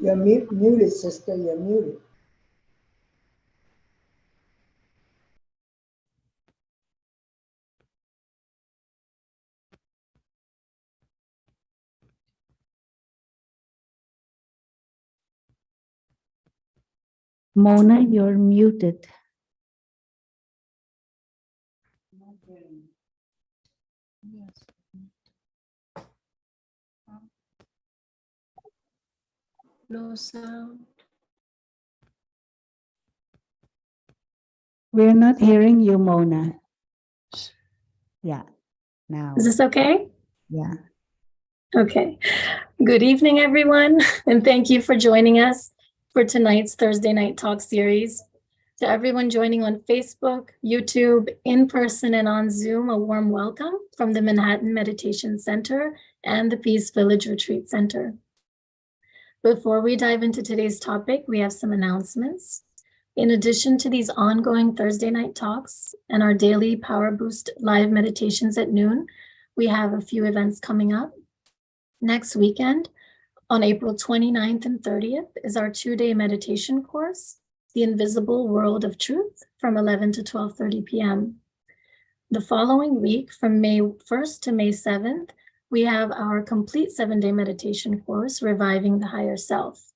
You're muted, sister. You're muted. Mona, you're muted. Yes. No sound. We're not hearing you, Mona. Yeah, now. Is this okay? Yeah. Okay. Good evening, everyone, and thank you for joining us for tonight's Thursday Night Talk series. To everyone joining on Facebook, YouTube, in person, and on Zoom, a warm welcome from the Manhattan Meditation Center and the Peace Village Retreat Center. Before we dive into today's topic, we have some announcements. In addition to these ongoing Thursday night talks and our daily Power Boost live meditations at noon, we have a few events coming up. Next weekend, on April 29th and 30th, is our 2-day meditation course, The Invisible World of Truth, from 11 to 12:30 p.m. The following week, from May 1st to May 7th, we have our complete 7-day meditation course, Reviving the Higher Self.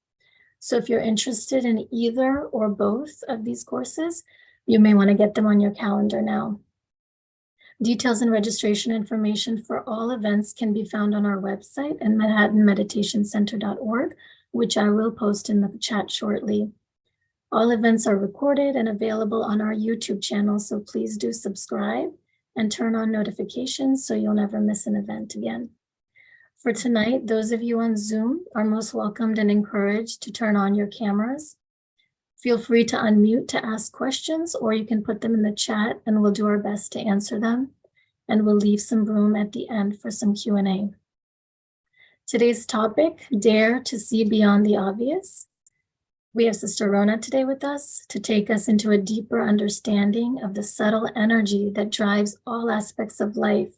So if you're interested in either or both of these courses, you may want to get them on your calendar now. Details and registration information for all events can be found on our website at manhattanmeditationcenter.org, which I will post in the chat shortly. All events are recorded and available on our YouTube channel, so please do subscribe and turn on notifications so you'll never miss an event again. For tonight, those of you on Zoom are most welcomed and encouraged to turn on your cameras. Feel free to unmute to ask questions, or you can put them in the chat and we'll do our best to answer them. And we'll leave some room at the end for some Q&A. Today's topic, Dare to See Beyond the Obvious. We have Sister Rona today with us to take us into a deeper understanding of the subtle energy that drives all aspects of life,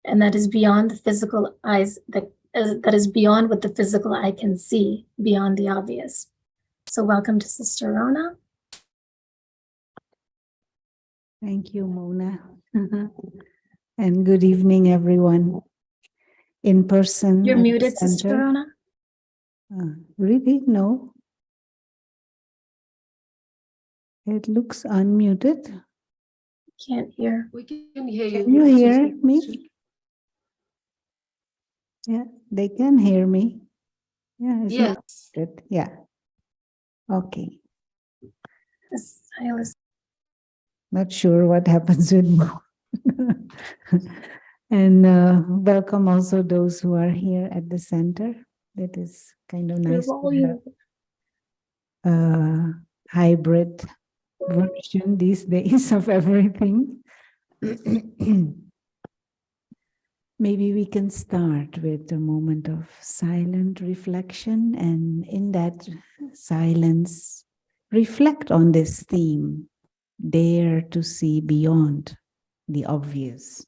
and that is beyond the physical eyes, that is beyond what the physical eye can see, beyond the obvious. So welcome to Sister Rona. Thank you, Mona. And good evening, everyone. In person. You're at the muted, Sister center. Rona. Really? No. It looks unmuted. Can't hear. We can hear you. Can you hear me? Yeah, they can hear me. Yeah, it's not Yes. good. Yeah. Okay. Not sure what happens with Mo. And welcome also those who are here at the center. That is kind of nice to have a hybrid version these days of everything. Maybe we can start with a moment of silent reflection, and in that silence, reflect on this theme, dare to see beyond the obvious.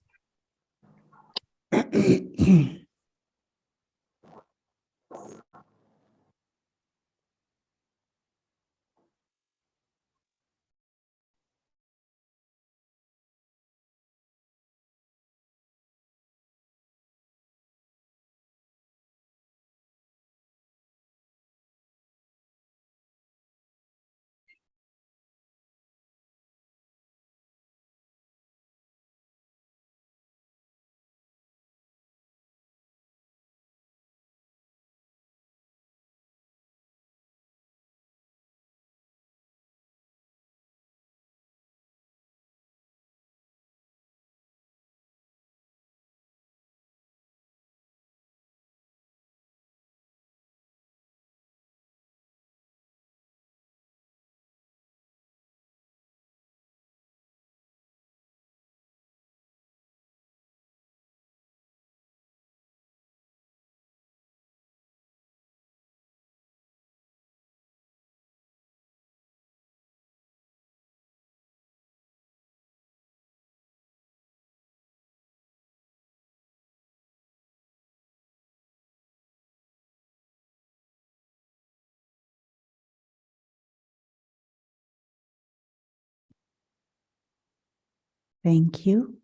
Thank you.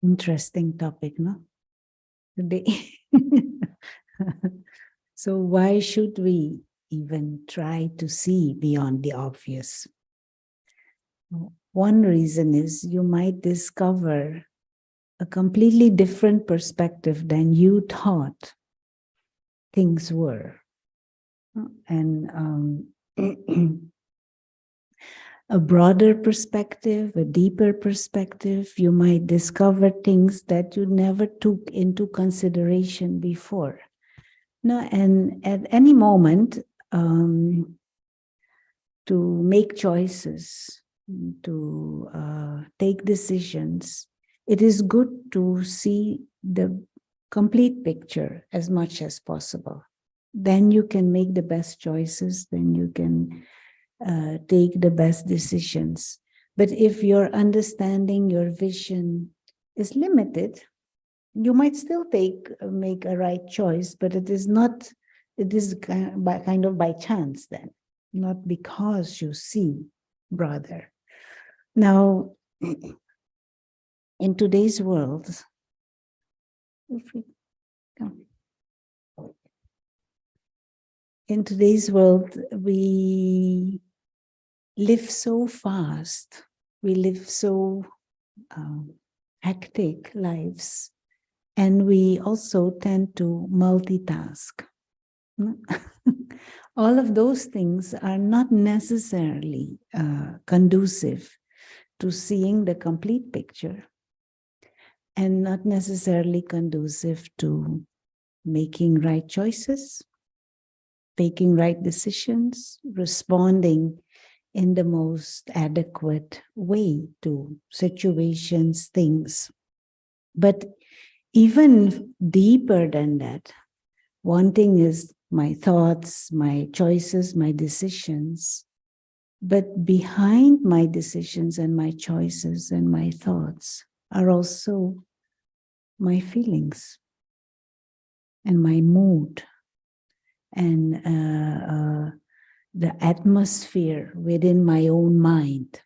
Interesting topic, no? Today. So why should we even try to see beyond the obvious? One reason is you might discover a completely different perspective than you thought things were. And a broader perspective, a deeper perspective, you might discover things that you never took into consideration before. No, and at any moment, to make choices, to take decisions, it is good to see the complete picture as much as possible. Then you can make the best choices, then you can take the best decisions. But if your understanding, your vision is limited, you might still make a right choice, but it is kind of by chance then, not because you see broader. Now, in today's world, we live so fast, we live so hectic lives, and we also tend to multitask. All of those things are not necessarily conducive to seeing the complete picture, and not necessarily conducive to making right choices, making right decisions, responding in the most adequate way to situations, things. But even deeper than that, one thing is my thoughts, my choices, my decisions. But behind my decisions and my choices and my thoughts are also my feelings and my mood and the atmosphere within my own mind.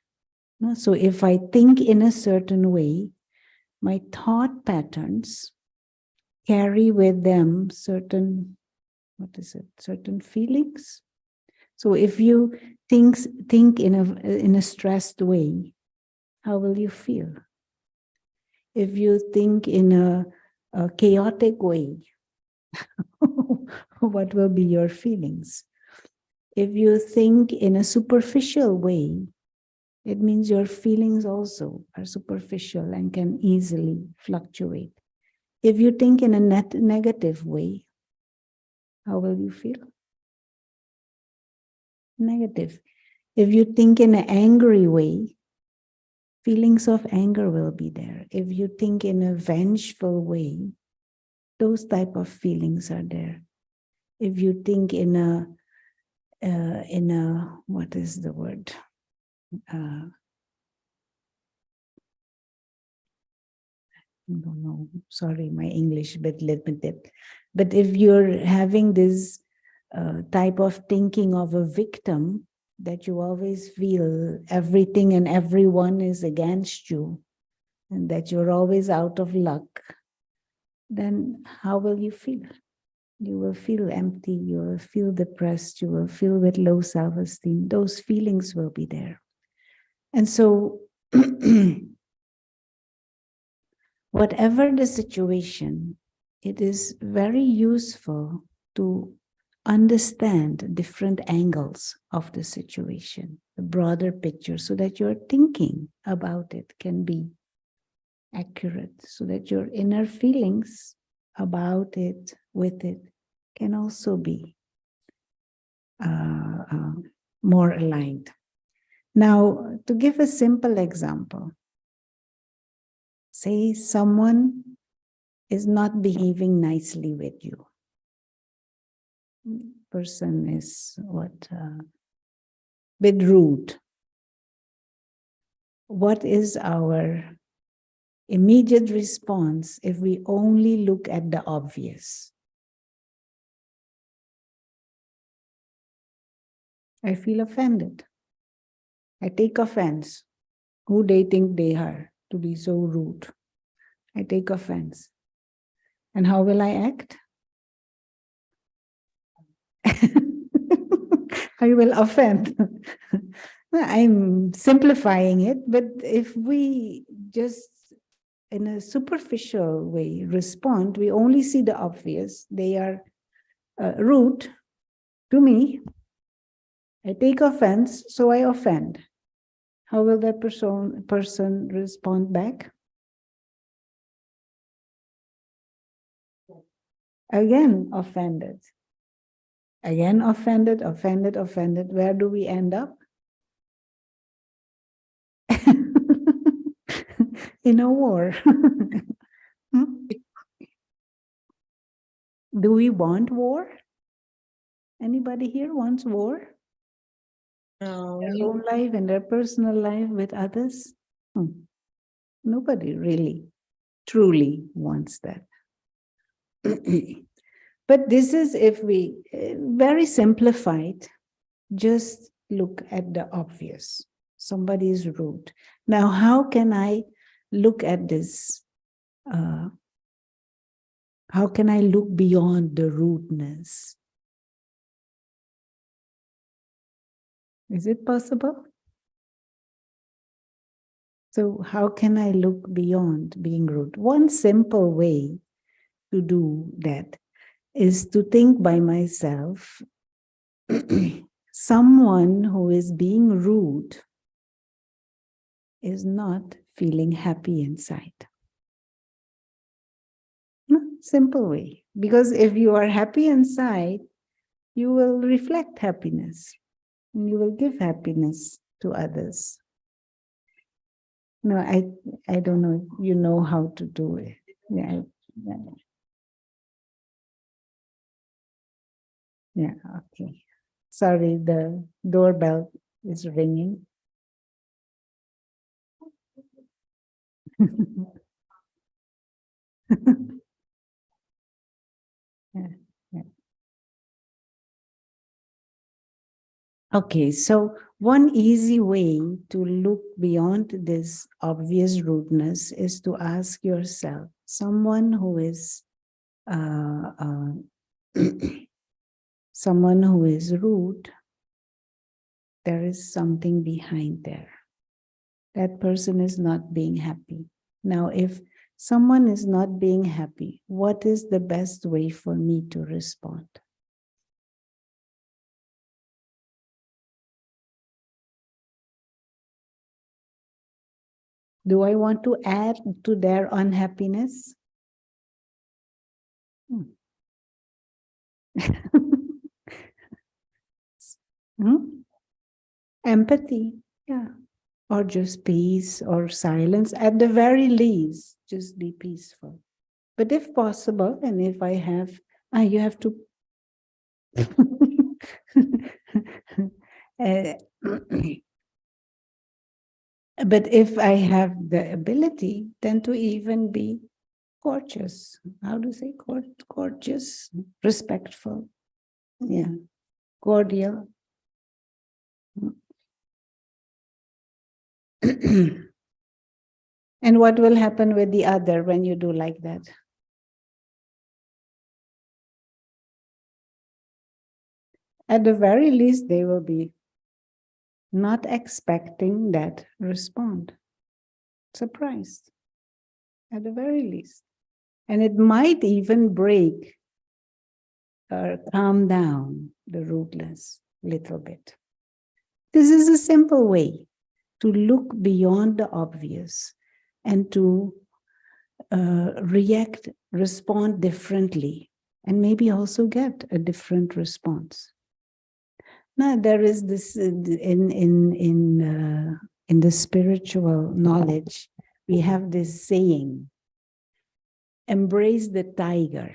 So if I think in a certain way, my thought patterns carry with them certain feelings. So if you think in a stressed way, how will you feel? If you think in a chaotic way, what will be your feelings? If you think in a superficial way, it means your feelings also are superficial and can easily fluctuate. If you think in a negative way, how will you feel? Negative. If you think in an angry way, feelings of anger will be there. If you think in a vengeful way, those type of feelings are there. If you think in a what is the word? I don't know. Sorry, my English a bit limited. But if you're having this type of thinking of a victim, that you always feel everything and everyone is against you, and that you're always out of luck, then how will you feel? You will feel empty, you will feel depressed, you will feel with low self-esteem. Those feelings will be there. And so, whatever the situation, it is very useful to understand different angles of the situation, the broader picture, so that your thinking about it can be accurate, so that your inner feelings about it, with it, can also be more aligned. Now, to give a simple example, say someone is not behaving nicely with you. Person is bit rude. What is our immediate response if we only look at the obvious? I feel offended. I take offense. Who they think they are to be so rude? I take offense. And how will I act? I will offend. I'm simplifying it, but if we just in a superficial way respond, we only see the obvious. They are rude to me. I take offense, so I offend. How will that person respond back? Again, offended. Again, offended, offended, offended. Where do we end up? In a war. Do we want war? Anybody here wants war? No. Their own life and their personal life with others? Nobody really, truly wants that. But this is if we, very simplified, just look at the obvious. Somebody is rude. Now, how can I look at this? How can I look beyond the rudeness? Is it possible? So how can I look beyond being rude? One simple way to do that is to think by myself, someone who is being rude is not feeling happy inside. Simple way. Because if you are happy inside, you will reflect happiness and you will give happiness to others. No, I don't know if you know how to do it. Yeah, okay. Sorry, the doorbell is ringing. Yeah. Okay, so one easy way to look beyond this obvious rudeness is to ask yourself, someone who is someone who is rude, there is something behind there. That person is not being happy. Now, if someone is not being happy, what is the best way for me to respond? Do I want to add to their unhappiness? Empathy, yeah. Or just peace or silence. At the very least, just be peaceful. But if possible, and if I have, you have to. But if I have the ability, then to even be courteous. How do you say courteous? Respectful. Yeah. Cordial. And what will happen with the other when you do like that? At the very least, they will be not expecting that response. Surprised, at the very least. And it might even break or calm down the rudeness a little bit. This is a simple way to look beyond the obvious and to respond differently, and maybe also get a different response. Now, there is this in the spiritual knowledge, we have this saying, embrace the tiger.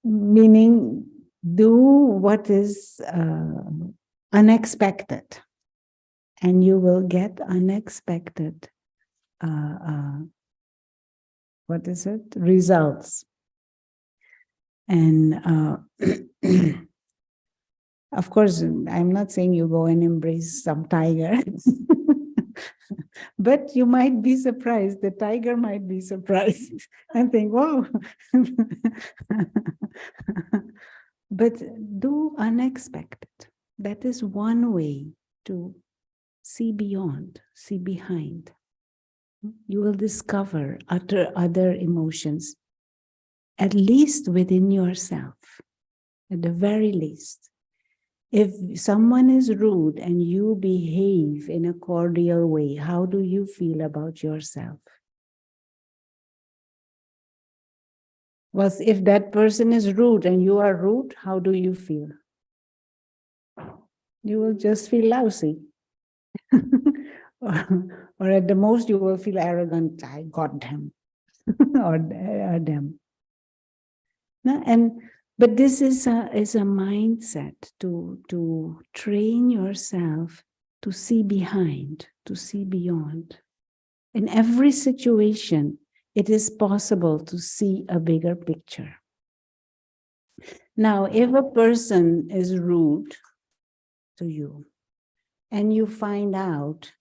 Meaning, do what is unexpected, and you will get unexpected, results. And of course, I'm not saying you go and embrace some tiger, but you might be surprised. The tiger might be surprised and think, whoa. But do unexpected. That is one way to see beyond, see behind. You will discover other emotions, at least within yourself, at the very least. If someone is rude and you behave in a cordial way, how do you feel about yourself? Well, if that person is rude and you are rude, how do you feel? You will just feel lousy. or at the most, you will feel arrogant. I got them. or them. No, but this is a mindset to train yourself to see behind, to see beyond. In every situation, it is possible to see a bigger picture. Now, if a person is rude to you, and you find out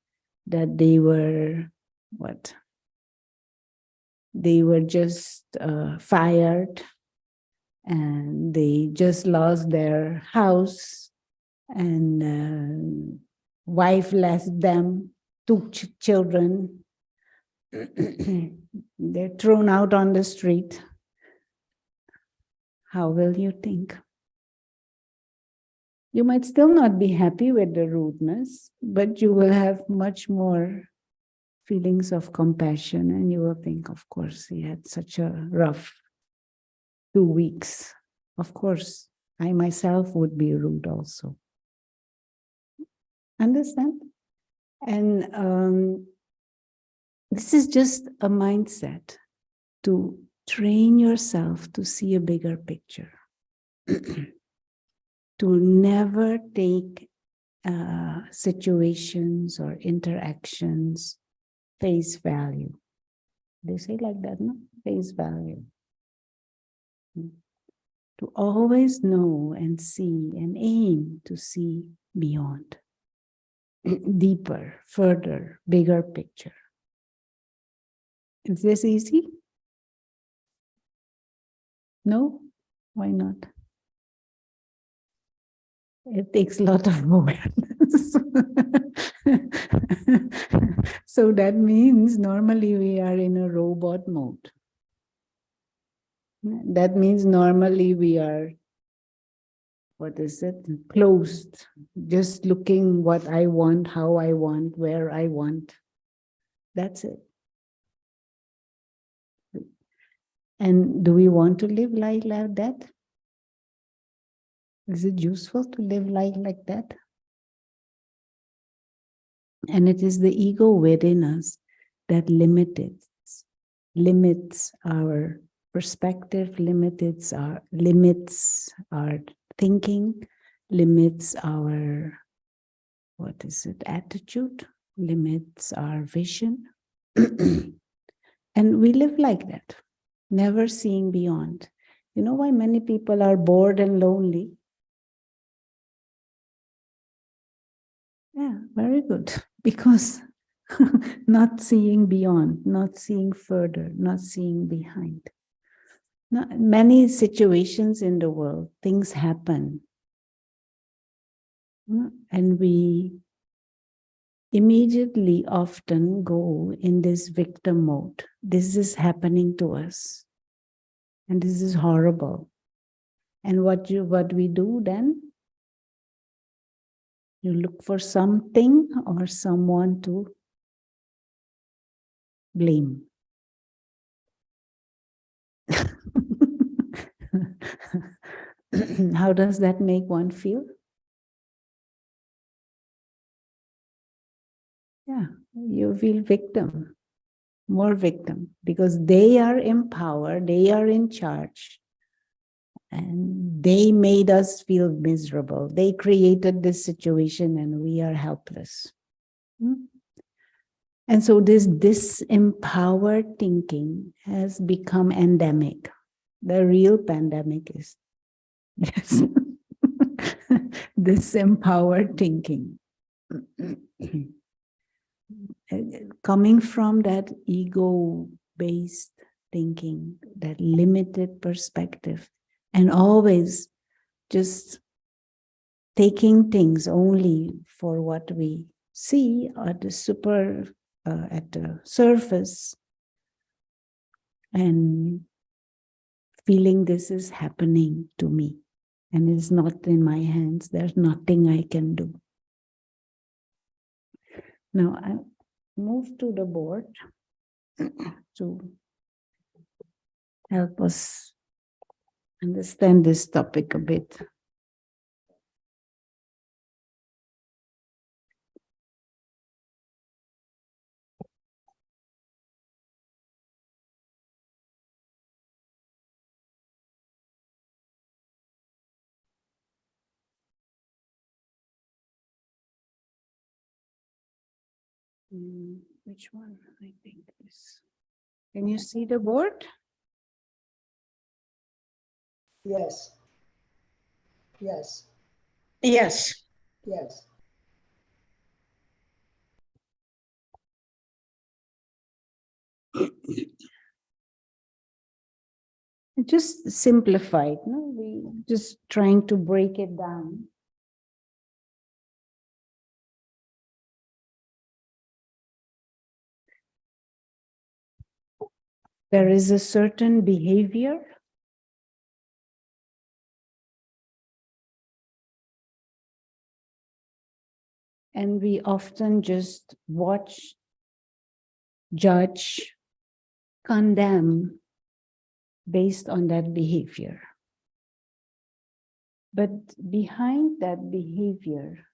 that they were, what? They were just fired, and they just lost their house, and wife left them, 2 children, they're thrown out on the street. How will you think? You might still not be happy with the rudeness, but you will have much more feelings of compassion, and you will think, of course, he had such a rough 2 weeks. Of course, I myself would be rude also. Understand? And this is just a mindset to train yourself to see a bigger picture. To never take situations or interactions face value. They say like that, no? Face value. To always know and see and aim to see beyond, deeper, further, bigger picture. Is this easy? No? Why not? It takes a lot of awareness. So that means normally we are in a robot mode. That means normally we are, what is it? Closed, just looking what I want, how I want, where I want. That's it. And do we want to live life like that? Is it useful to live life like that? And it is the ego within us that limits our perspective, limits our thinking, limits our, what is it, attitude, limits our vision. And we live like that, never seeing beyond. You know why many people are bored and lonely? Yeah, very good. Because not seeing beyond, not seeing further, not seeing behind. Now, many situations in the world, things happen. And we immediately often go in this victim mode. This is happening to us. And this is horrible. And what we do then? You look for something or someone to blame. How does that make one feel? Yeah, you feel victim, more victim, because they are in power, they are in charge, and they made us feel miserable. They created this situation and we are helpless. And so this disempowered thinking has become endemic. The real pandemic is yes, disempowered thinking. Coming from that ego-based thinking, that limited perspective, and always just taking things only for what we see at the surface, and feeling this is happening to me and it's not in my hands. There's nothing I can do. Now I move to the board to help us understand this topic a bit. Which one? I think this. Can you see the board? Yes. Yes. Yes. Yes. Just simplified, no? We just trying to break it down. There is a certain behavior and we often just watch, judge, condemn based on that behavior. But behind that behavior,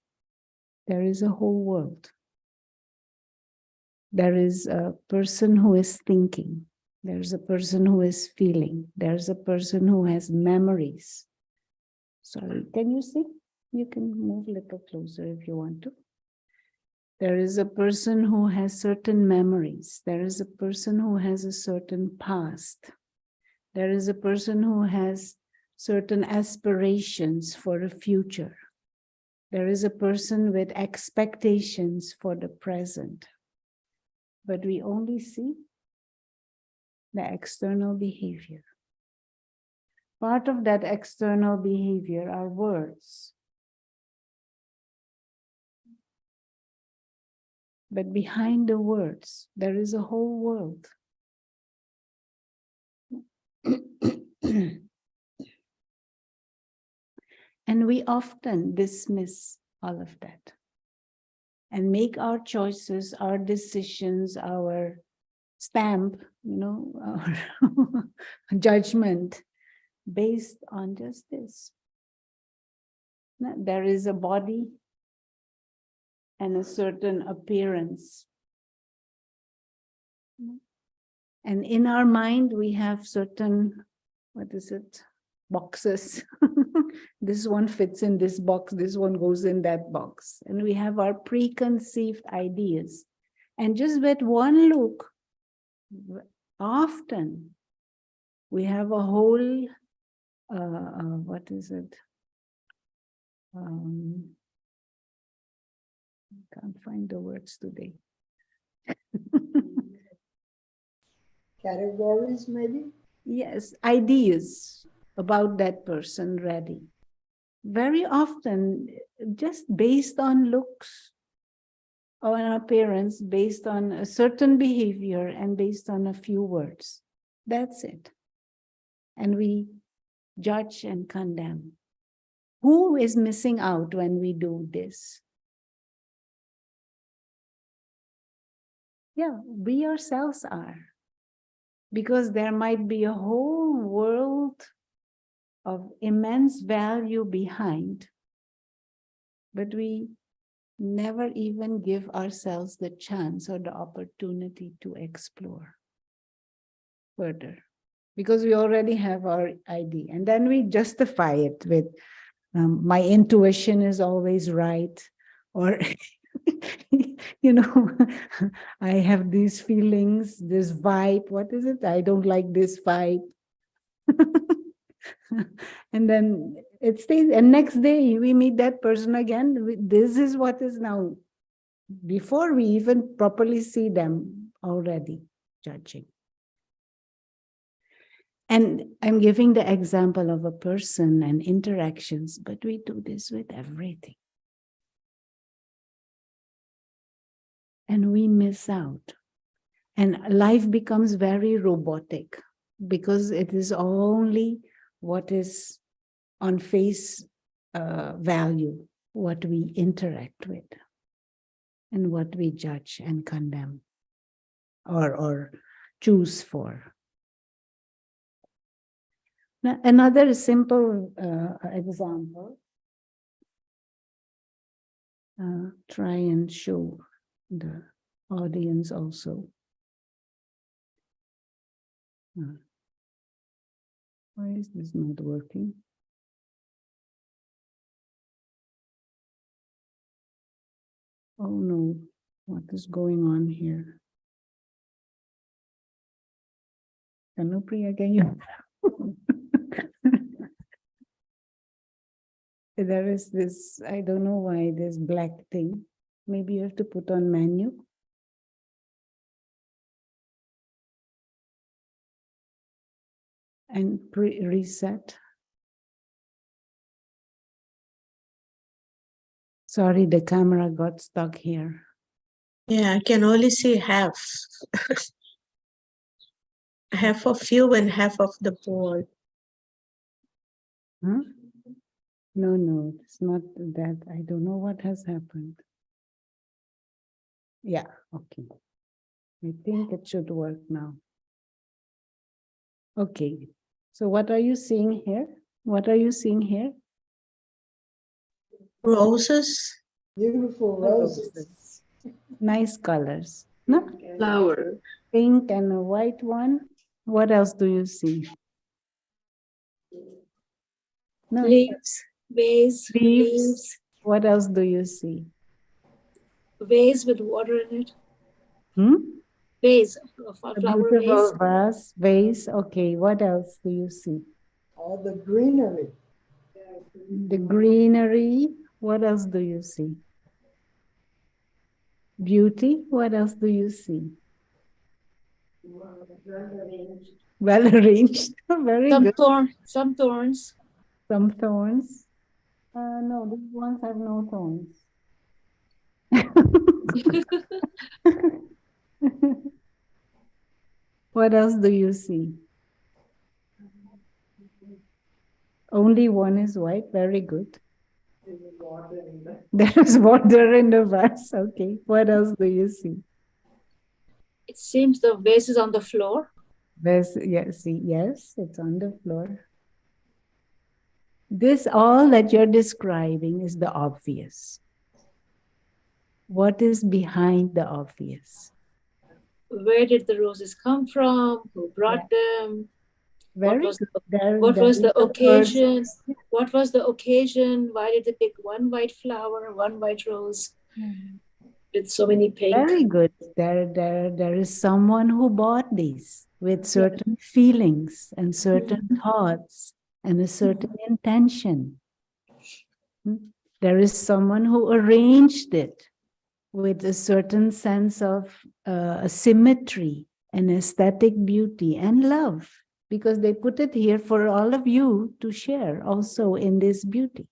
there is a whole world. There is a person who is thinking. There's a person who is feeling. There's a person who has memories. Sorry, can you see? You can move a little closer if you want to. There is a person who has certain memories. There is a person who has a certain past. There is a person who has certain aspirations for the future. There is a person with expectations for the present. But we only see the external behavior. Part of that external behavior are words. But behind the words, there is a whole world. And we often dismiss all of that and make our choices, our decisions, our stamp, our judgment based on just this. There is a body and a certain appearance. And in our mind, we have certain, boxes. This one fits in this box, this one goes in that box. And we have our preconceived ideas. And just with one look, often we have a whole, can't find the words today. Categories, maybe? Yes, ideas about that person ready. Very often, just based on looks or an appearance, based on a certain behavior and based on a few words. That's it. And we judge and condemn. Who is missing out when we do this? Yeah, we ourselves are. Because there might be a whole world of immense value behind, but we never even give ourselves the chance or the opportunity to explore further, because we already have our idea. And then we justify it with, my intuition is always right, or I have these feelings, this vibe. What is it? I don't like this vibe. And then it stays, and next day we meet that person again. This is what is now, before we even properly see them, already judging. And I'm giving the example of a person and interactions, but we do this with everything. And we miss out. And life becomes very robotic because it is only what is on face value, what we interact with, and what we judge and condemn or choose for. Now, another simple example, try and show the audience also. Why is this not working? Oh no, what is going on here? Kanupriya, can you? There is this, I don't know why, this black thing. Maybe you have to put on menu. And reset. Sorry, the camera got stuck here. Yeah, I can only see half. Half of you and half of the board. Huh? No, it's not that. I don't know what has happened. Yeah, okay. I think it should work now. Okay, so what are you seeing here? What are you seeing here? Roses. Beautiful roses. Nice colors. No? Flower. Pink and a white one. What else do you see? No. Leaves. Vase. Leaves. What else do you see? Vase with water in it. Vase. A A flower beautiful vase. vase. Okay, what else do you see? All the greenery. The greenery. What else do you see? Beauty. What else do you see? Well arranged. Very good. Some thorns. Some thorns. No, these ones have no thorns. What else do you see? Only one is white. Very good. There is water in the vase. Okay. What else do you see? It seems the vase is on the floor. Yes, yes, it's on the floor. This all that you're describing is the obvious. What is behind the obvious? Where did the roses come from? Who brought them? Very What was good. what was the occasion? first- What was the occasion? Why did they pick one white flower, one white rose with so many pink? Very good. There is someone who bought these with certain feelings and certain thoughts and a certain intention. There is someone who arranged it with a certain sense of symmetry and aesthetic beauty and love, because they put it here for all of you to share also in this beauty.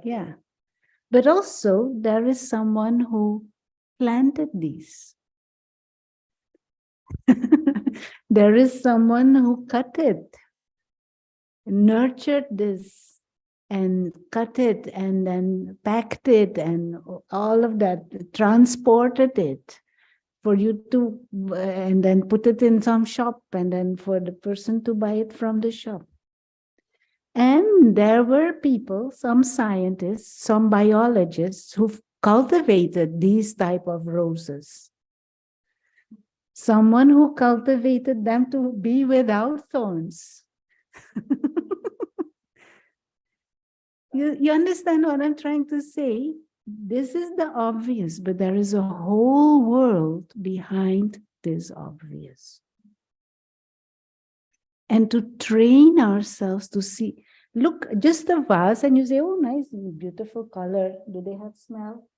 Yeah. But also there is someone who planted these. There is someone who cut it, nurtured this, and cut it, and then packed it, and all of that, transported it for you to, and then put it in some shop, and then for the person to buy it from the shop. And there were people, some scientists, some biologists who cultivated these type of roses. Someone who cultivated them to be without thorns. You understand what I'm trying to say? This is the obvious, but there is a whole world behind this obvious. and to train ourselves to see. Look, just a vase, and you say, oh, nice, beautiful color. Do they have smell?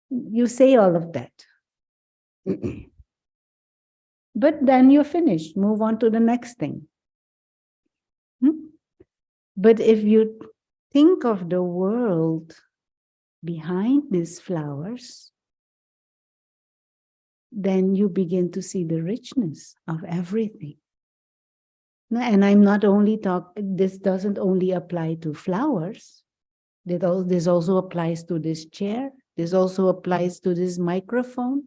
You say all of that. But then you're finished. Move on to the next thing. But if you think of the world behind these flowers, then you begin to see the richness of everything. And I'm not only this doesn't only apply to flowers. This also applies to this chair. This also applies to this microphone,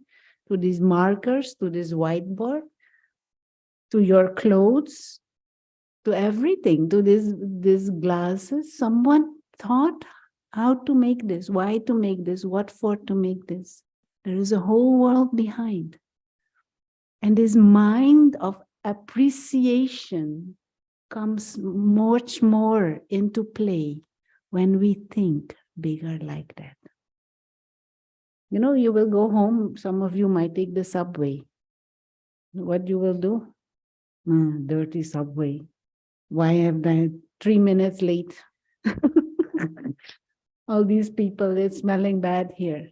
to these markers, to this whiteboard, to your clothes, to everything, to these glasses. Someone thought how to make this, why to make this, what for to make this. There is a whole world behind. And this mind of appreciation comes much more into play when we think bigger like that. You know, you will go home, some of you might take the subway. What you will do? Dirty subway. Why have I 3 minutes late? All these people, it's smelling bad here.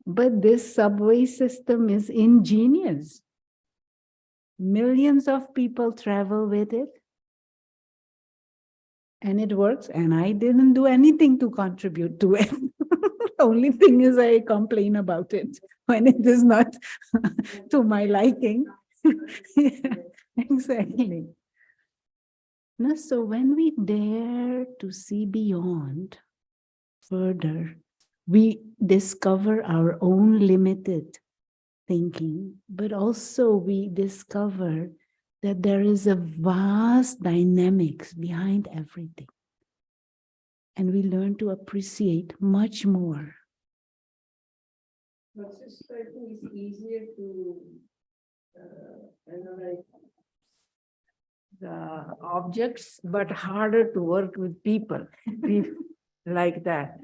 But this subway system is ingenious. Millions of people travel with it. And it works. And I didn't do anything to contribute to it. Only thing is I complain about it when it is not to my liking. Yeah, exactly. No, so when we dare to see beyond further, we discover our own limited thinking, but also we discover that there is a vast dynamics behind everything. And we learn to appreciate much more. But I think it's easier to analyze the objects, but harder to work with people like that.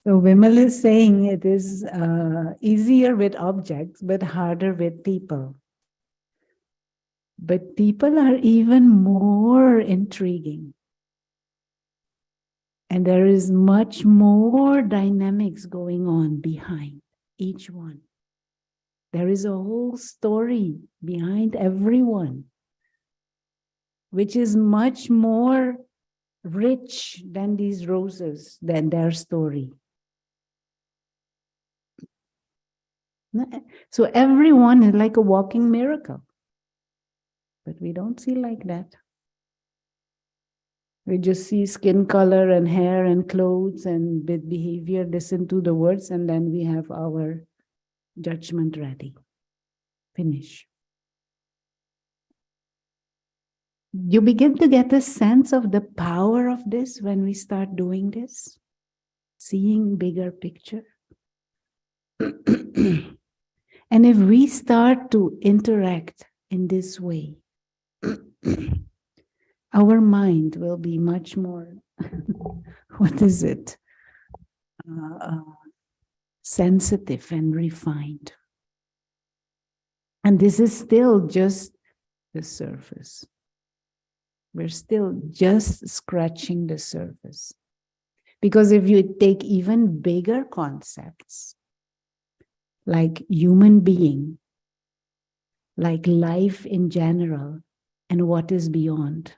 So Vimal is saying it is easier with objects, but harder with people. But people are even more intriguing. And there is much more dynamics going on behind each one. There is a whole story behind everyone, which is much more rich than these roses, than their story. So everyone is like a walking miracle. But we don't see like that. We just see skin color and hair and clothes and behavior, listen to the words, and then we have our judgment ready. Finish. You begin to get a sense of the power of this when we start doing this, seeing bigger picture. And if we start to interact in this way, our mind will be much more, what is it? Sensitive and refined. And this is still just the surface. We're still just scratching the surface. Because if you take even bigger concepts, like human being, like life in general, and what is beyond,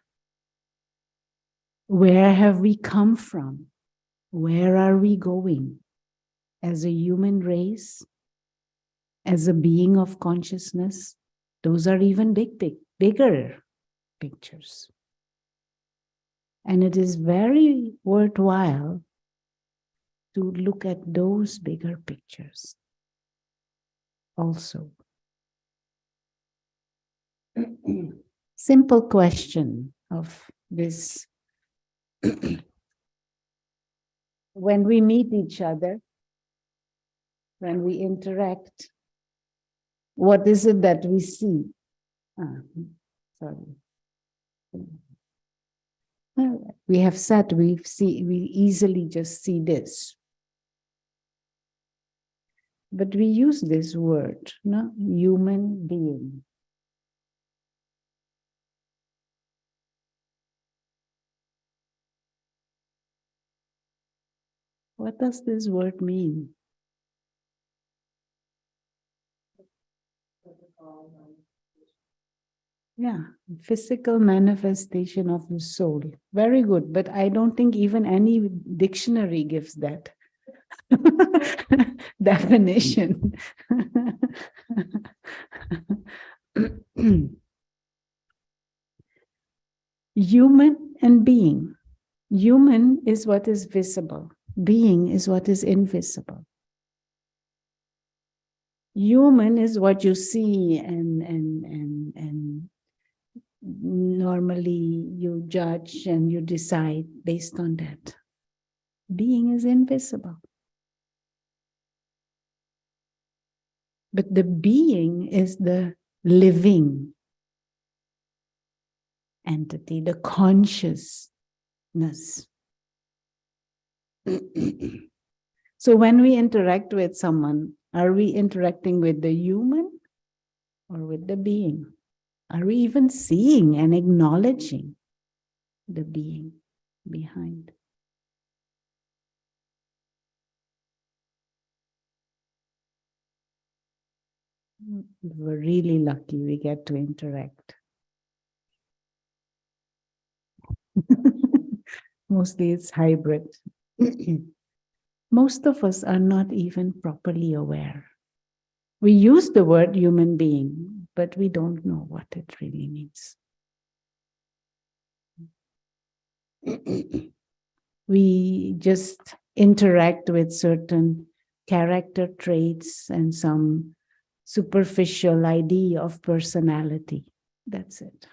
where have we come from? Where are we going? As a human race, as a being of consciousness, those are even bigger pictures. And it is very worthwhile to look at those bigger pictures also. Simple question of this. When we meet each other, when we interact, what is it that we see? We have said we easily just see this. But we use this word, no? Human being. What does this word mean? Yeah, physical manifestation of the soul. Very good, but I don't think even any dictionary gives that definition. Human and being. Human is what is visible. Being is what is invisible. Human is what you see and normally you judge and you decide based on that. Being is invisible. But the being is the living entity, the consciousness. So when we interact with someone, are we interacting with the human or with the being? Are we even seeing and acknowledging the being behind? We're really lucky we get to interact. Mostly it's hybrid. Most of us are not even properly aware. We use the word human being, but we don't know what it really means. We just interact with certain character traits and some superficial idea of personality. That's it.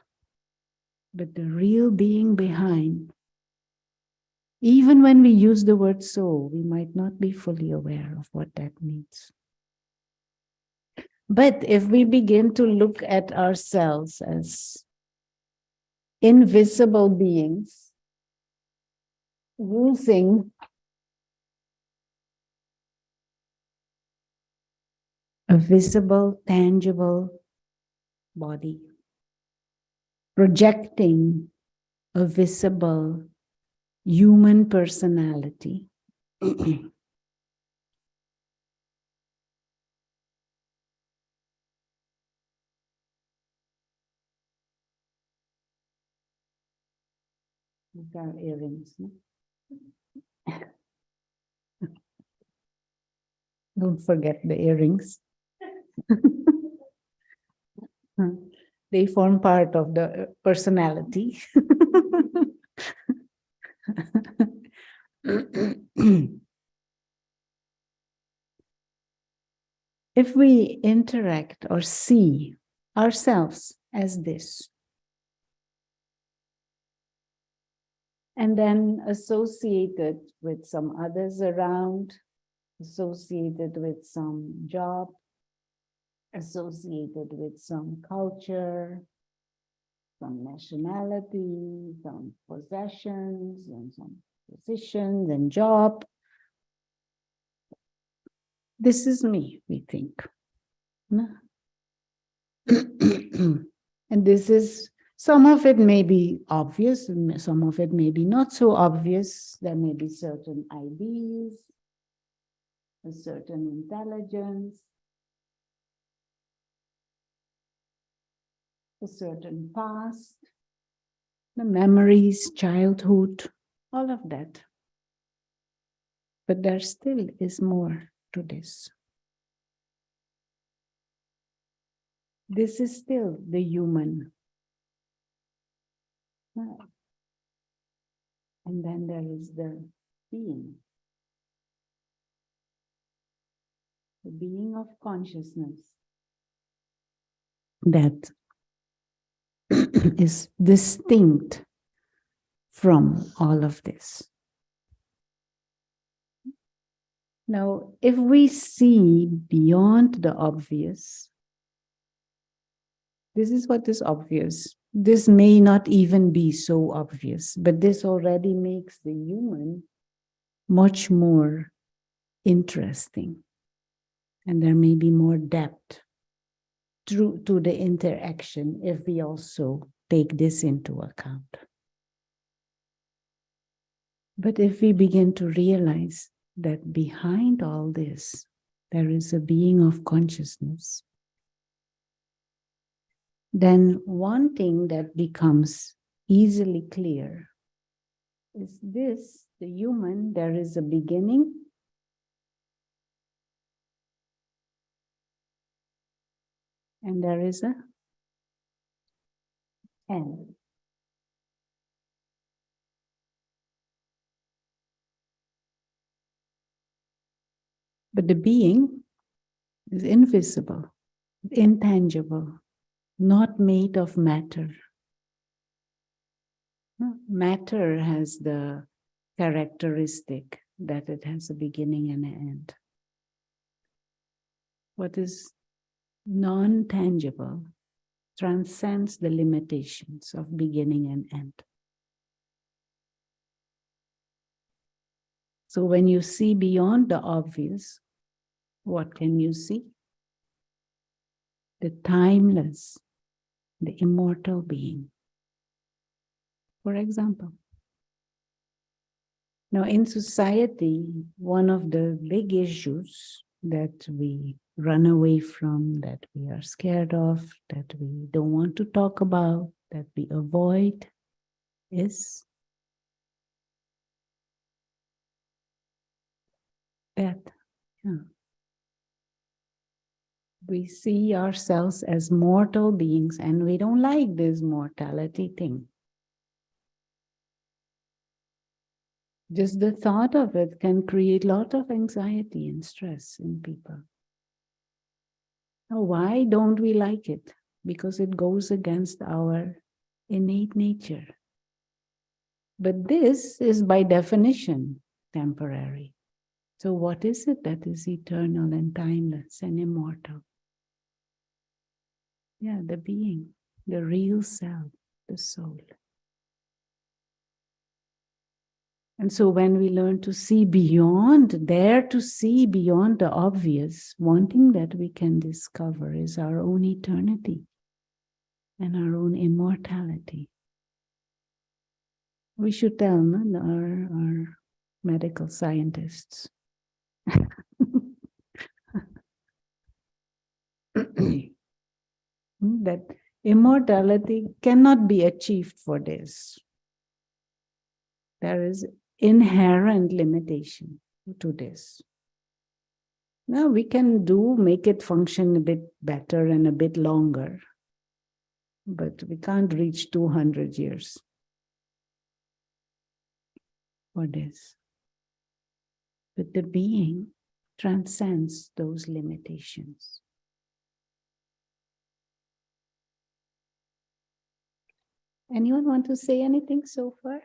But the real being behind, even when we use the word soul, we might not be fully aware of what that means. But if we begin to look at ourselves as invisible beings, using a visible, tangible body, projecting a visible human personality. These are earrings. No? Don't forget the earrings. They form part of the personality. If we interact or see ourselves as this, and then associated with some others around, associated with some job, associated with some culture, some nationality, some possessions, and some positions and job. This is me, we think. No? And this is, some of it may be obvious, and some of it may be not so obvious. There may be certain ideas, a certain intelligence, a certain past, the memories, childhood, all of that. But there still is more to this. This is still the human. And then there is the being. The being of consciousness that is distinct from all of this. Now, if we see beyond the obvious, this is what is obvious. This may not even be so obvious, but this already makes the human much more interesting And there may be more depth to the interaction if we also take this into account. But if we begin to realize that behind all this, there is a being of consciousness, then one thing that becomes easily clear is this: the human, there is a beginning and there is a end. But the being is invisible, intangible, not made of matter. No, matter has the characteristic that it has a beginning and an end. What is non-tangible transcends the limitations of beginning and end. So when you see beyond the obvious, what can you see? The timeless, the immortal being. For example, now in society, one of the big issues that we run away from, that we are scared of, that we don't want to talk about, that we avoid is death. Yeah. We see ourselves as mortal beings and we don't like this mortality thing. Just the thought of it can create a lot of anxiety and stress in people. Now, why don't we like it? Because it goes against our innate nature. But this is by definition temporary. So what is it that is eternal and timeless and immortal? Yeah, the being, the real self, the soul. And so when we learn to see beyond, dare to see beyond the obvious, one thing that we can discover is our own eternity and our own immortality. We should tell our medical scientists. That immortality cannot be achieved for this. There is inherent limitation to this. Now we can make it function a bit better and a bit longer, but we can't reach 200 years for this. But the being transcends those limitations. Anyone want to say anything so far?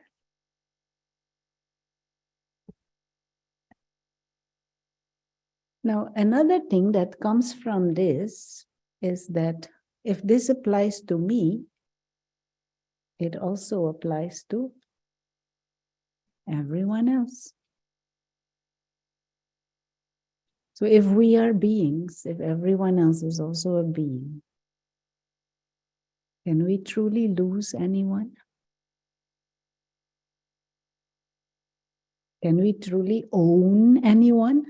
Now, another thing that comes from this is that if this applies to me, it also applies to everyone else. So if we are beings, if everyone else is also a being, can we truly lose anyone? Can we truly own anyone?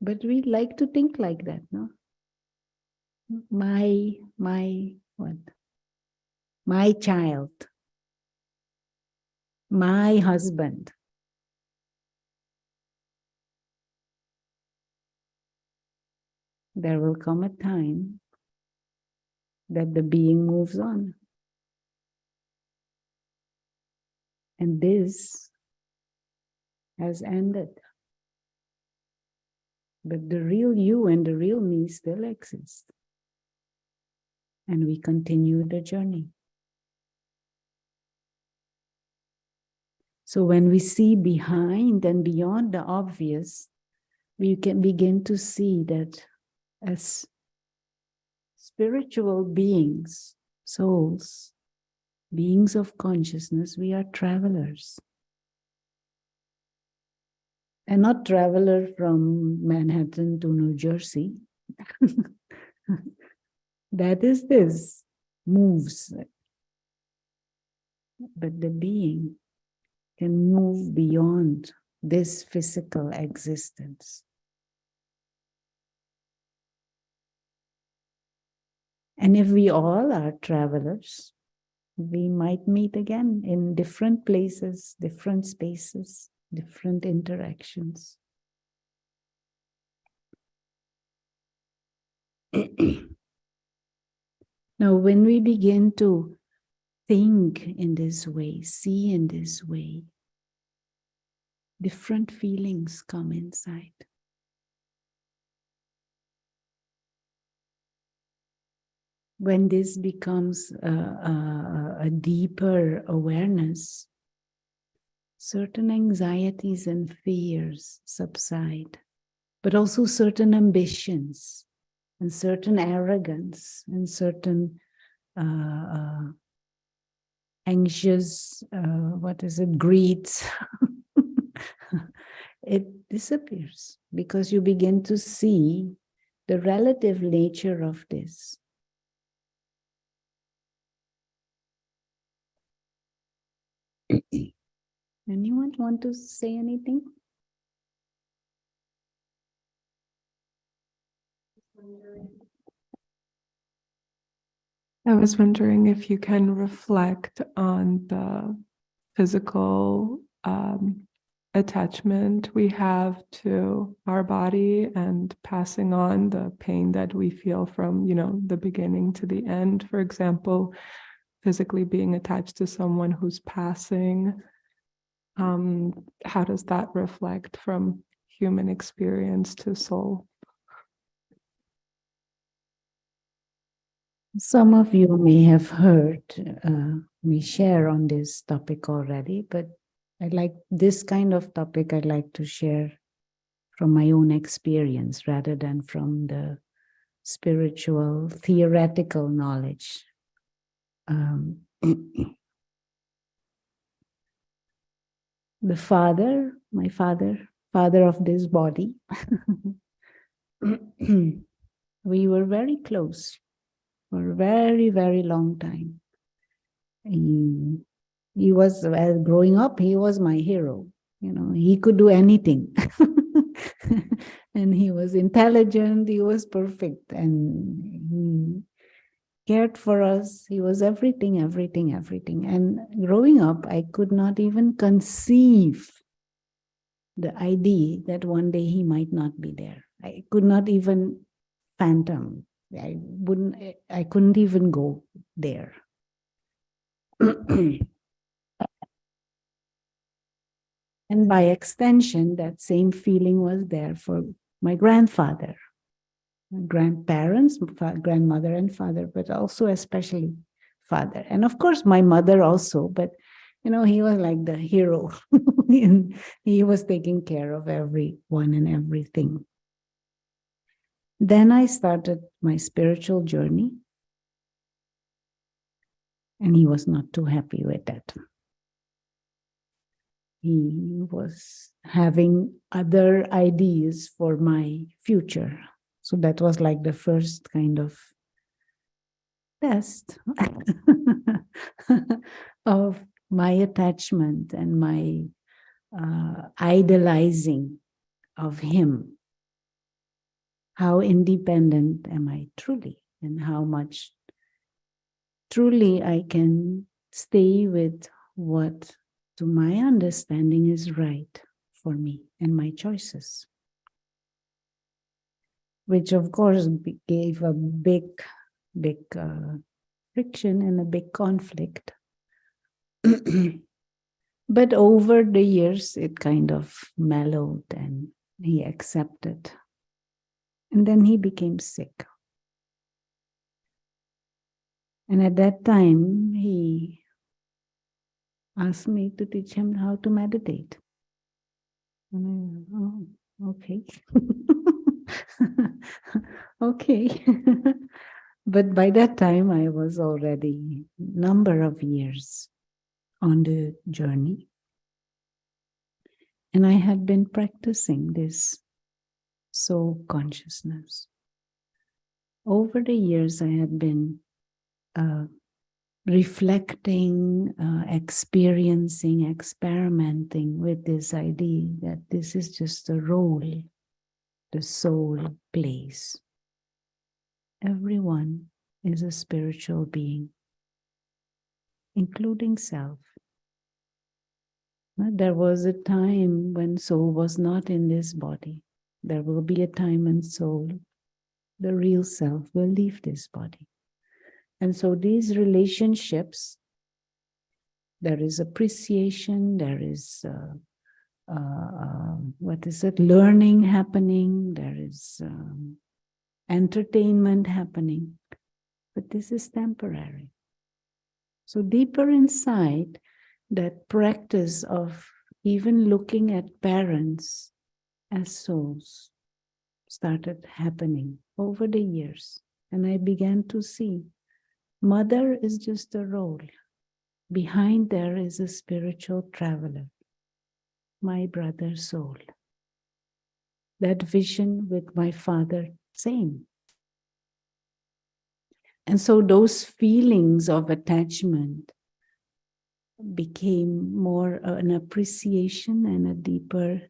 But we like to think like that, no? My child, my husband. There will come a time that the being moves on. And this has ended. But the real you and the real me still exist. And we continue the journey. So when we see behind and beyond the obvious, we can begin to see that as spiritual beings, souls, beings of consciousness, we are travelers. and not traveler from Manhattan to New Jersey. That is this, moves. But the being can move beyond this physical existence. And if we all are travelers, we might meet again in different places, different spaces, different interactions. Now, when we begin to think in this way, see in this way, different feelings come inside. When this becomes a deeper awareness, certain anxieties and fears subside, but also certain ambitions and certain arrogance and certain anxious, greed. It disappears because you begin to see the relative nature of this. Anyone want to say anything? I was wondering if you can reflect on the physical attachment we have to our body and passing on the pain that we feel from, the beginning to the end. For example, physically being attached to someone who's passing. How does that reflect from human experience to soul? Some of you may have heard me share on this topic already, but I like this kind of topic. I like to share from my own experience rather than from the spiritual theoretical knowledge. The father, my father of this body, we were very close for a very, very long time. He was, growing up, he was my hero. He could do anything. And he was intelligent, he was perfect, and he cared for us. He was everything. And growing up, I could not even conceive the idea that one day he might not be there. I could not even fathom. I couldn't even go there. And by extension, that same feeling was there for my grandfather, my grandparents, grandmother and father, but also especially father. And of course, my mother also, but he was like the hero. And he was taking care of everyone and everything. Then I started my spiritual journey, and he was not too happy with that. He was having other ideas for my future. So that was like the first kind of test of my attachment and my idolizing of him. How independent am I truly, and how much truly I can stay with what, to my understanding, is right for me and my choices. Which, of course, gave a big friction and a big conflict. But over the years, it kind of mellowed and he accepted. And then he became sick. And at that time, he asked me to teach him how to meditate. And I, oh, okay. Okay. But by that time, I was already a number of years on the journey. And I had been practicing this soul consciousness. Over the years, I had been reflecting, experiencing, experimenting with this idea that this is just a role the soul plays. Everyone is a spiritual being, including self. There was a time when soul was not in this body. There will be a time when soul, the real self, will leave this body. And so these relationships, there is appreciation, there is learning happening, there is entertainment happening, but this is temporary. So deeper inside, that practice of even looking at parents as souls started happening over the years. And I began to see mother is just a role. Behind there is a spiritual traveler, my brother soul. That vision with my father, same. And so those feelings of attachment became more an appreciation and a deeper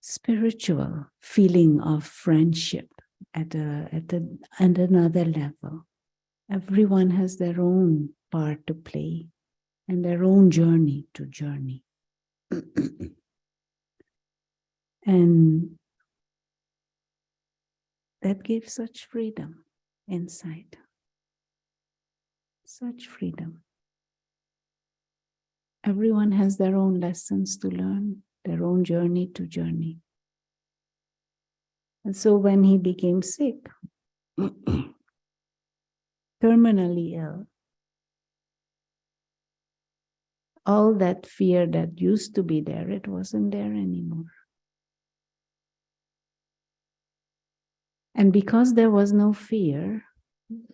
spiritual feeling of friendship at another level. Everyone has their own part to play and their own journey to journey. And that gave such freedom inside. Such freedom. Everyone has their own lessons to learn, their own journey to journey. And so when he became sick, terminally ill, all that fear that used to be there, it wasn't there anymore. And because there was no fear,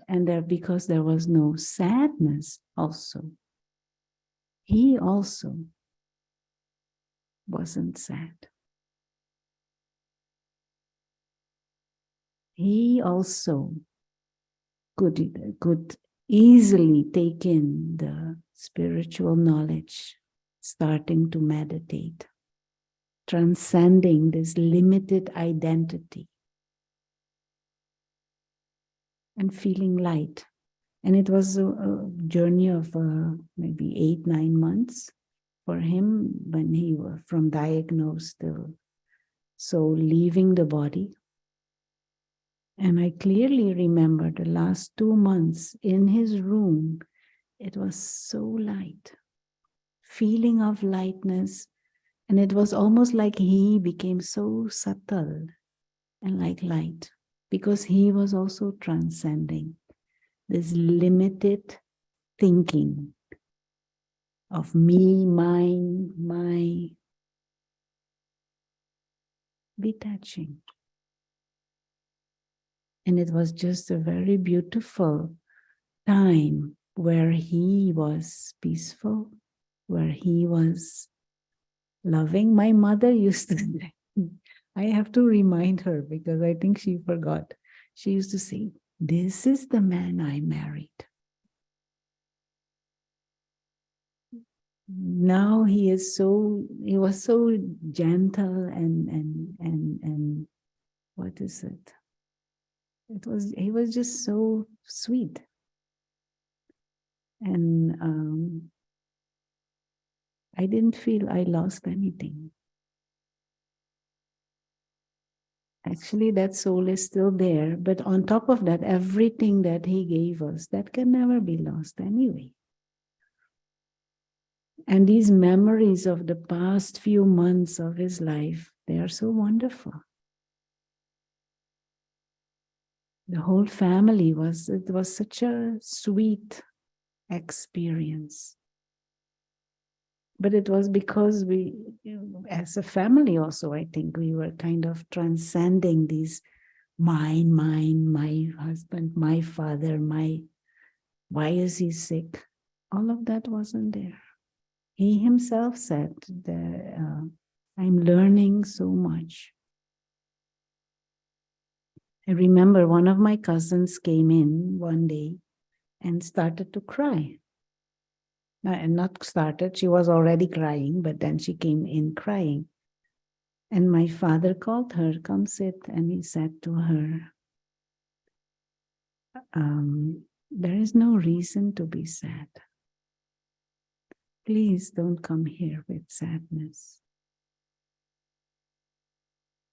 and because there was no sadness also, he also wasn't sad. He also could easily take in the spiritual knowledge, starting to meditate, transcending this limited identity and feeling light. And it was a journey of maybe 8-9 months for him when he was from diagnosed till so leaving the body. And I clearly remember the last 2 months in his room, it was so light, feeling of lightness. And it was almost like he became so subtle and like light, because he was also transcending this limited thinking of me, mine, my, detaching. And it was just a very beautiful time where he was peaceful, where he was loving. My mother used to say, I have to remind her because I think she forgot. She used to say, "This is the man I married." Now he was so gentle and what is it? He was just so sweet. And I didn't feel I lost anything. Actually, that soul is still there, but on top of that, everything that he gave us, that can never be lost anyway. And these memories of the past few months of his life, they are so wonderful. The whole family it was such a sweet experience. But it was because we, as a family also, I think we were kind of transcending these mine, my husband, my father, why is he sick? All of that wasn't there. He himself said that I'm learning so much. I remember one of my cousins came in one day and started to cry. And not started, she was already crying, but then she came in crying. And my father called her, come sit, and he said to her, there is no reason to be sad. Please don't come here with sadness.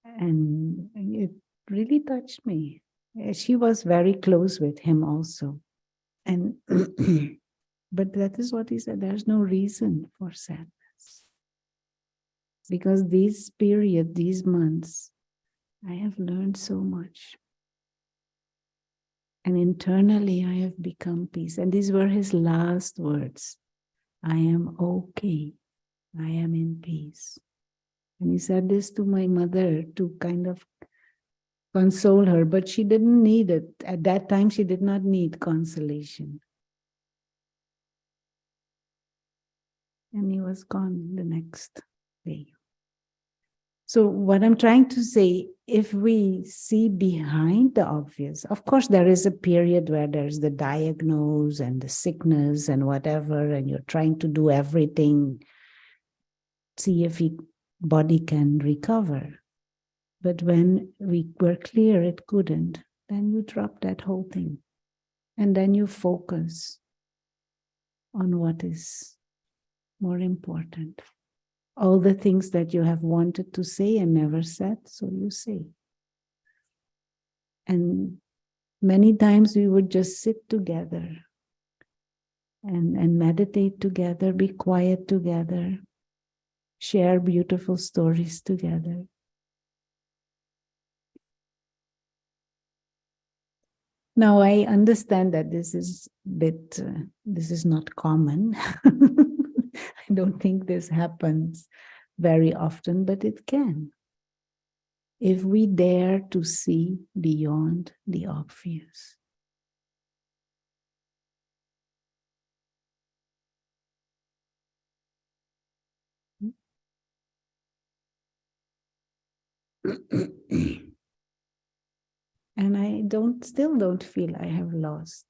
And it really touched me. She was very close with him also. And but that is what he said, there's no reason for sadness. Because this period, these months, I have learned so much. And internally I have become peace. And these were his last words. I am okay. I am in peace. And he said this to my mother to kind of console her, but she didn't need it. At that time, she did not need consolation. And he was gone the next day. So what I'm trying to say, if we see behind the obvious, of course, there is a period where there's the diagnose and the sickness and whatever, and you're trying to do everything, see if your body can recover. But when we were clear it couldn't, then you drop that whole thing. And then you focus on what is more important. All the things that you have wanted to say and never said, so you say. And many times we would just sit together and meditate together, be quiet together, share beautiful stories together. Now I understand that this is this is not common. I don't think this happens very often, but it can. If we dare to see beyond the obvious. And I still don't feel I have lost.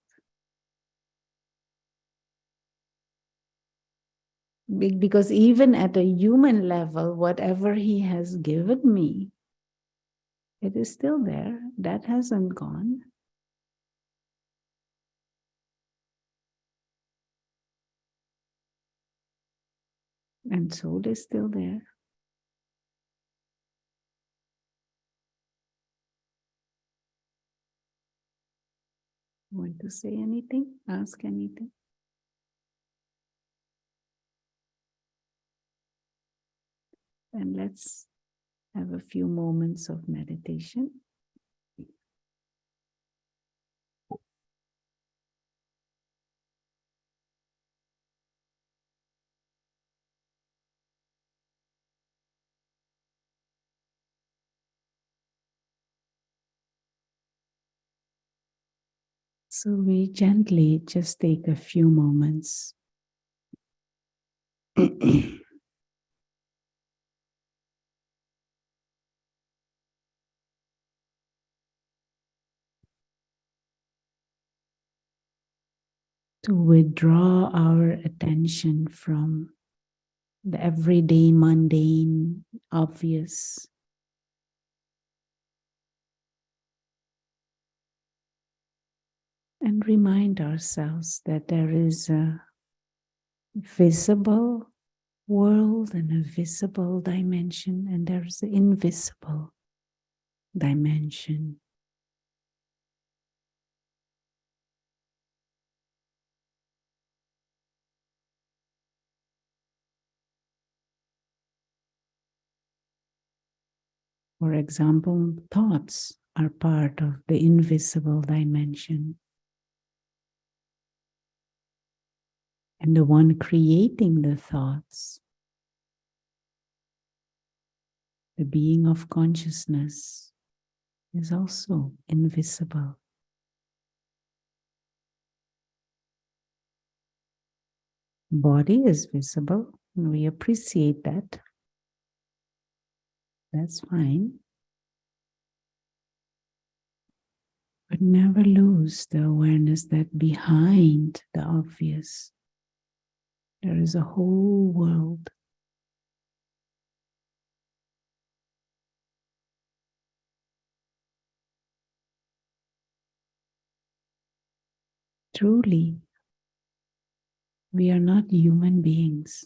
Because even at a human level, whatever he has given me, it is still there. That hasn't gone. And soul is still there. Want to say anything? Ask anything? And let's have a few moments of meditation. So we gently just take a few moments. To withdraw our attention from the everyday, mundane, obvious. And remind ourselves that there is a visible world and a visible dimension, and there is an invisible dimension. For example, thoughts are part of the invisible dimension. And the one creating the thoughts, the being of consciousness, is also invisible. Body is visible, And we appreciate that. That's fine. But never lose the awareness that behind the obvious, there is a whole world. Truly, we are not human beings.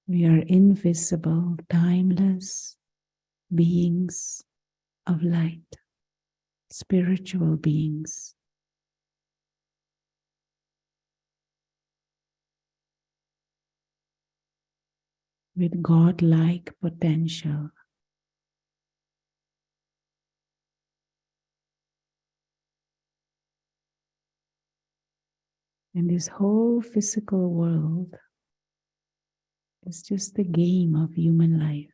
We are invisible, timeless beings of light, spiritual beings. With God-like potential. And this whole physical world is just a game of human life.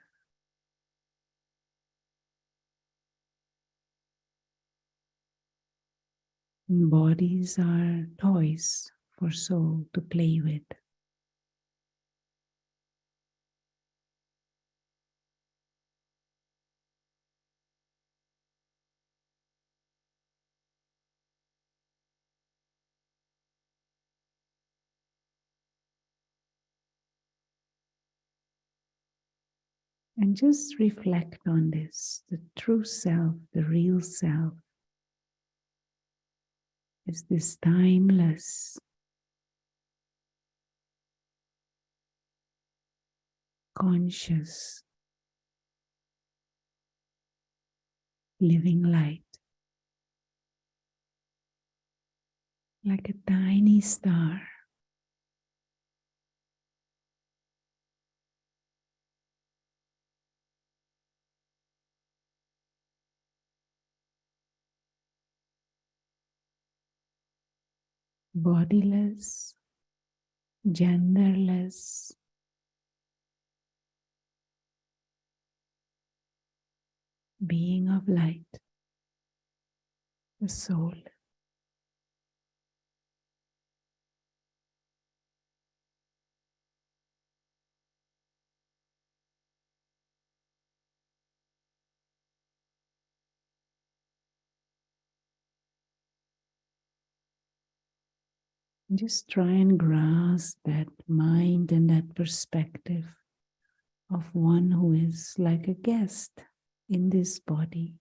And bodies are toys for soul to play with. And just reflect on this. The true self, the real self, is this timeless, conscious, living light. Like a tiny star. Bodiless, genderless, being of light, the soul. Just try and grasp that mind and that perspective of one who is like a guest in this body,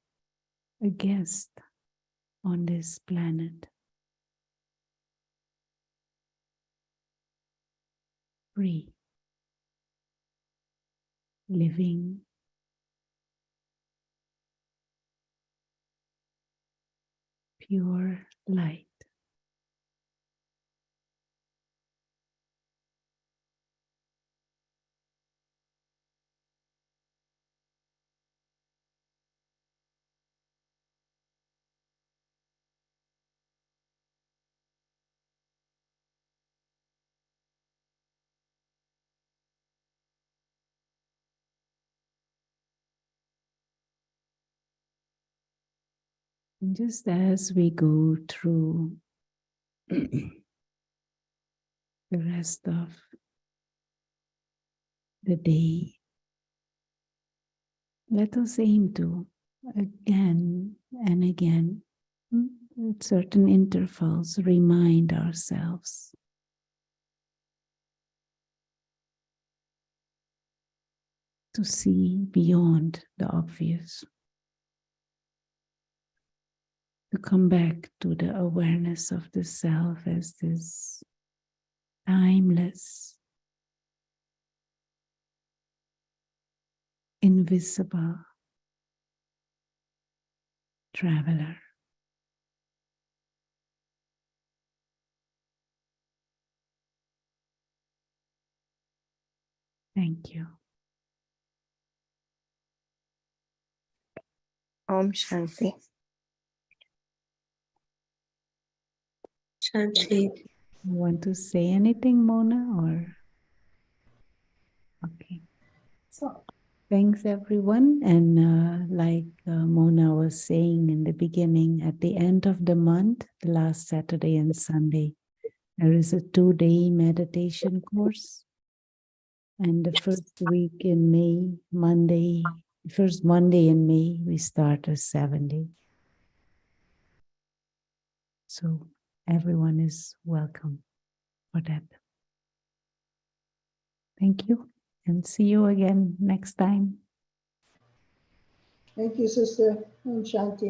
a guest on this planet. Free, living, pure light. And just as we go through the rest of the day, let us aim to again and again, at certain intervals, remind ourselves to see beyond the obvious. To come back to the awareness of the self as this timeless, invisible traveler. Thank you. Om Shanti. Shanti. You want to say anything, Mona, or? Okay. So, Thanks, everyone. And like Mona was saying in the beginning, at the end of the month, the last Saturday and Sunday, There is a 2-day meditation course. And the first week in May, first Monday in May, we start a 7-day. So everyone is welcome for that. Thank you, and see you again next time. Thank you, Sister Shanti.